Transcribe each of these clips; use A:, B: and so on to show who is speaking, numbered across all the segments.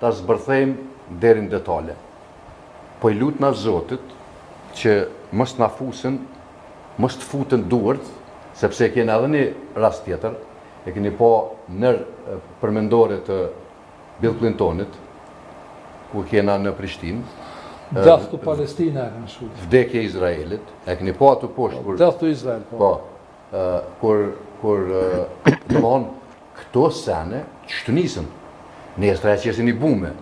A: ta zbërthejmë deri në detale. Po i lut na Zotit që mos na fusin, mos të futen duart, sepse kena edhe një rast tjetër, e keni po nër përmendore të Bill Clintonit, ku kena në Prishtinë.
B: Death to Palestina e kanë shkruar.
A: Vdekje e Izraelit, e keni po atë poshtë.
B: Death to Israel, po.
A: Kur domthon këto sene ç'të nisën. Nesër që ishin i bume.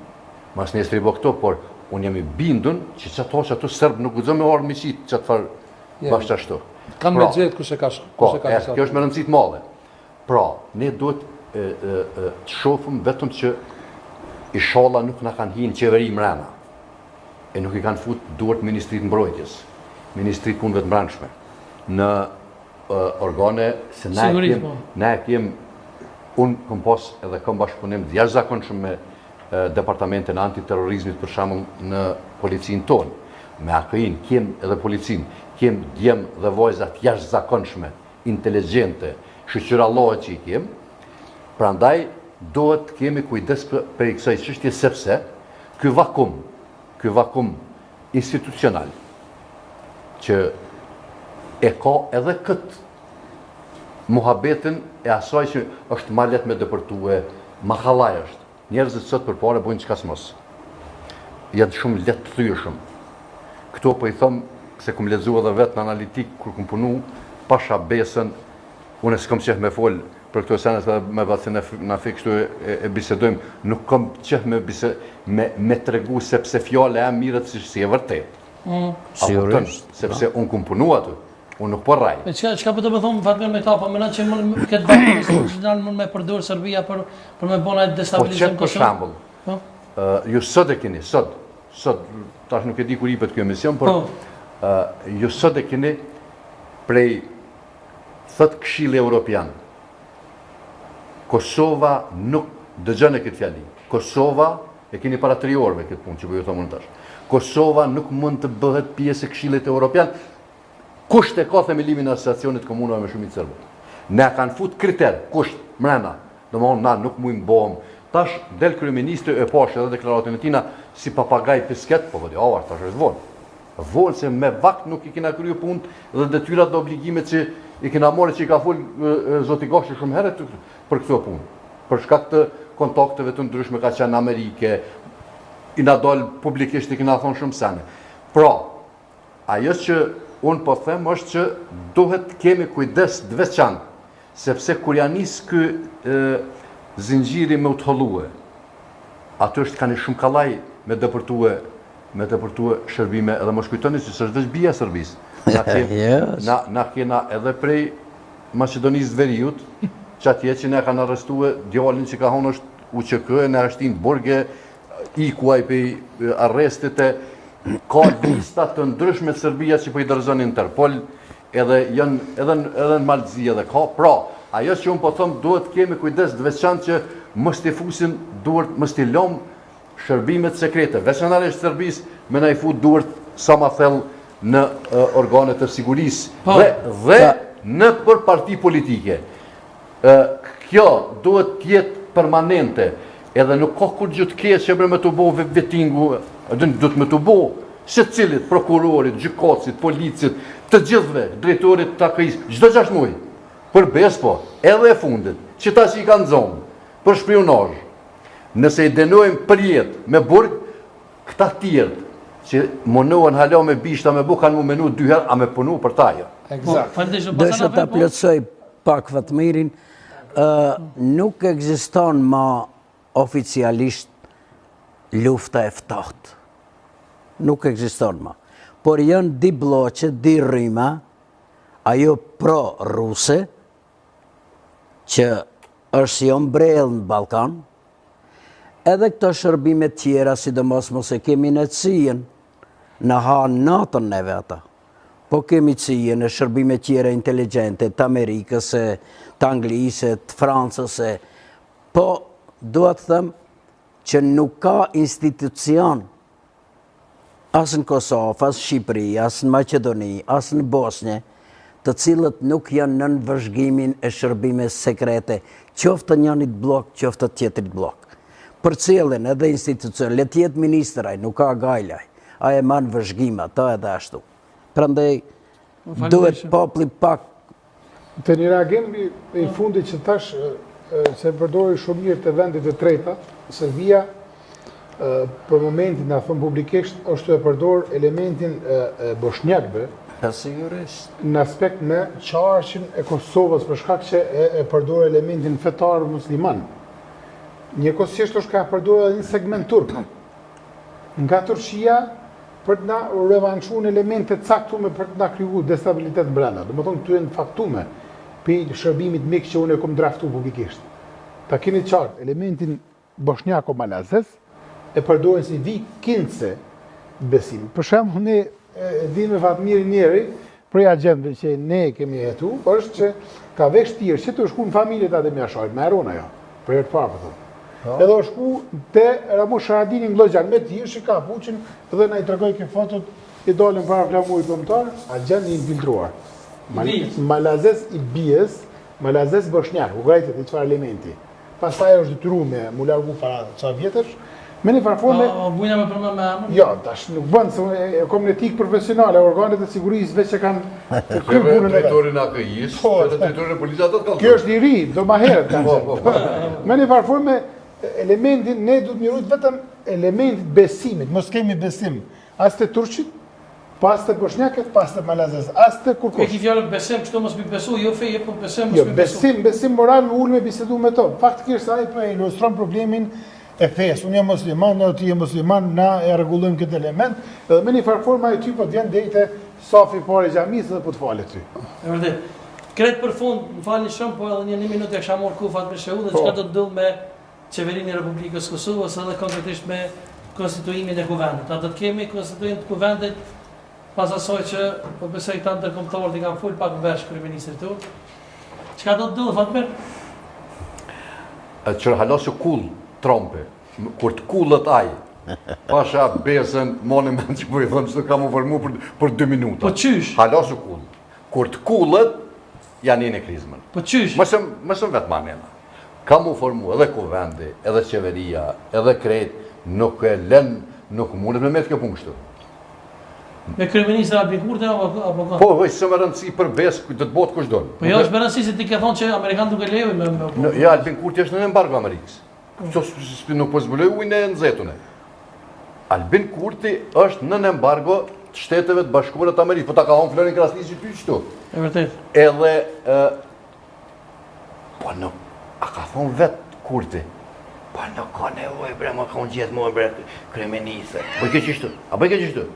A: Mas nesër i bë këto, por unë jam i bindun që ato serb nuk guxon me orë miqit çfarë bashkë ashtu.
B: Kanë me gjetë kush e ka
A: kjo është me rëndësi të madhe. Pra, ne duhet të shohim vetëm që inshallah nuk na kanë hinë qeveri mrena. E nuk i kanë fut duart Ministritë Mbrojtjes, Ministritë Punëve të Brendshme, në organe se ne kem, unë kom pas edhe kom bashkëpunim të jashtëzakonshëm me departamentin antiterrorizmit për shembull në policinë tonë. Me AKI-n kem edhe policinë, kem djem dhe vajza të jashtëzakonshme, inteligjente, shoqërallore që i kem. Prandaj duhet të kemi kujdes për kësaj çështje sepse ky vakum institucional që e ka edhe këtë muhabetin e asaj që është ma let me dëpërtue, ma halaj është. Njerëzit sot për pare bojnë qka s'mos. Janë shumë letë të thyëshëm. Këto po i thëmë, se kum lexu edhe vetë në analitik, kur kum punu, pasha besën, unë s'kom qef me folë për këto senet dhe me batë se në fikë kështu e bisedojmë, nuk kom qef me tregu sepse fjale e mirët si e vërtet.
C: Sigurisht.
A: Sepse unë kum punu aty, unë nuk po raj.
D: Çka po të më thonë Fatmir me ta, po mëna që këtë vaktin institucional mund me përdorë Serbia për me bona destabilizim
A: Kosovë? Po qëtë për shambull, ju sot e keni, sot, tash nuk e di kur i për kjo emision, por ju sot e keni prej thët Këshilli Evropian. Kosova nuk dëgjën e këtë fjali. Kosova, e keni para 3 orëve këtë punë që po ju thomë në tash. Kosova nuk mund të bëhet pjesë e Këshillit Evropian, kusht e ka themelimin e asociacionit komunave me shumicë serbe. Ne kanë fut kriter, kusht, mrena, domthonë na nuk mujmë bëhem. Tash del kryeministri e pashë edhe deklaratën e tina si papagaj pisket, po vëdi, avar, tash është vonë. Vonë se me vakt nuk i kena kryu punë dhe detyrat dhe obligimet që i kena more që i ka full Zoti Gashi shumë herët për këto punë. Për shkak të kontakteve të ndryshme ka qenë Amerike, i na dal publikisht i kena thonë shumë sene. Pra, ajo që unë po them është që duhet kemi kujdes të veçantë, sepse kur ja nis ky zinxhiri me u të hollue, aty është kanë shumë kallaj me depërtue shërbime, edhe mos kujtoni që s'është veç bija Serbisë. Na kena edhe prej Maqedonisë Veriut, që atje që ne kanë arrestue djalin që ka honë është UÇK, ne ashtin burge, ikuaj për arrestit e ka lista të ndryshme të Serbia që po i dërëzën Interpol, edhe në Malzi edhe ka. Pra, ajo që unë po thëmë, duhet kemi kujdes të veçantë që mos t'i fusin duart, mos t'i lom shërbimet sekrete. Veçanërisht Serbisë me na i fut duart sa ma thellë në organet të sigurisë dhe në për parti politike. Kjo duhet tjetë permanente, edhe nuk ka kur gjithë keq që me të bo vetingu, duhet me të bo se cilit, prokurorit, gjykatësit, policit, të gjithve, drejtorit të AKI-s, çdo 6 muaj, për bes po, edhe e fundit, që ta që i kanë zonë, për shpionazh, nëse i denojmë për jetë me burg, këta tjertë, që monohen hala me bishta me bu, kanë mu menu 2 herë, a me punu për taja.
C: Dëshë të plëtsoj pak Fatmirin, nuk ekziston ma oficialisht lufta e ftohtë. Nuk ekziston ma. Por janë di bloqe, di rrima, ajo pro-ruse, që është jo mbrellë në Balkan, edhe këto shërbime tjera, sidomos mos e kemi në Cijen, në hanë natën neve ata. Po kemi Cijen e shërbime tjera inteligente, të Amerikës, të Anglisë, të Francës, po duhet thëmë që nuk ka institucion asë në Kosovë, asë Shqipëri, asë në Maqedoni, asë në Bosnje, të cilët nuk janë nën vëzhgimin e shërbime sekrete, qoftë njënit blok, qoftë tjetrit blok. për cilën edhe institucion, le tjetë ministraj, nuk ka gajlaj, a e manë vëzhgima, ta edhe ashtu. Prandaj, duhet popli pak.
E: Të një reagim i fundit që tash, se përdori shumë mirë të vendit e treta, Serbia, për momentin, nga thëmë publikisht, është e përdor elementin boshnjakve, në aspekt me qarqin e Kosovës, për shkak që e përdor elementin fetar musliman. Një kosisht është ka përdor edhe një segment turk. Nga Turqia, për të na revanşu në elemente caktume për të na kriju destabilitet brenda. Do më thonë këtu e në faktume për shërbimit mik që unë e kom draftu publikisht. Ta keni qartë, elementin boshnjako-malazes e përdorin si vi kince besim. Për shembull, ne di me Fatmiri njeri, për agjendën që ne kemi jetu, është që ka vesh tjerë që të shku në familjet atë me ashajt, me Arona jo, për herë të parë për thëmë. Edhe o shku te Ramush Haradini në Glogjan, me tjerë që ka puqin, edhe na i tregoj ke fotot, i dolin para flamurit pëmëtar, agjendë i infiltruar. Malazes i bijes, malazes boshnjak, u grajtet i qëfar elementi. Pastaj është detyru me mu largu para ca vjetësh, me një farforme...
D: Bujna me përmë me amën?
E: Jo, tash nuk bënë, se kom në etikë profesionale, organet e sigurisë veç që kanë kërë punën e vetë.
A: Drejtorin AKI-s, edhe drejtorin e policisë ato të kalë.
E: Kjo është i ri, do ma herët kanë qenë. Me një farforme, elementin, ne du të mirujt vetëm elementit besimit, mos kemi besim, as të turqit, pas të boshnjakët, pas të malazes, as të kurkush.
D: E ki fjallë besim, kështu mos mi besu, jo feje, po besim, mos mi besu.
E: Besim moral me ullë me bisedu me to. Faktikisht ai po e ilustron problemin e fesë. Unë jam musliman, në ti je musliman, na e rregullojmë këtë element, edhe me një farforma e ty po t'vjen dejte safi pare gjamisë dhe po t'fale ty.
D: E vërdet. Kretë për fund, më falni shumë, po edhe një minutë e kësha morë kufat me shehu dhe çka do të dëllë me qeverinë e Republikës Kosovës edhe konkretisht me konstituimin e kuvendit. A do të kemi konstituim të kuvendit pas asoj që po besoj këta ndërkombëtarët i kanë fol pak vesh kryeministrit tu. Çka do të dëllë Fatmir?
A: Që halosu kull trompe, kur të kullët aj, pasha besën, monument që po i thëmë që të kam u formu për 2 minuta.
D: Po qysh?
A: Halosu kull. Kur të kullët, janë një krizmën.
D: Po qysh?
A: Mësëm vetë manena. Kam u formu edhe kuvendi, edhe qeveria, edhe krejt, nuk e len, nuk mundet me me të kjo punë kështu.
D: Me kryeministra Albin Kurti apo ka?
A: Po, vëjtë së më rëndësi për besë, të të botë kush donë.
D: Po jo është me rëndësi se ti ke thonë që Amerikan duke lejo me...
A: Ja, Albin Kurti është në embargo Amerikës. Nuk po zbuloj ujnë e nëzetune. Albin Kurti është në embargo të shteteve të bashkuara të Amerikës, po ta ka thonë Florin Krasniqi ty qëtu.
D: E vërtet.
A: Edhe, po nuk, a ka thonë vetë Kurti, po nuk ka nevoj bre, më ka unë gjithë më bre kryeministre. Po i ke qështu? A po i ke qështu?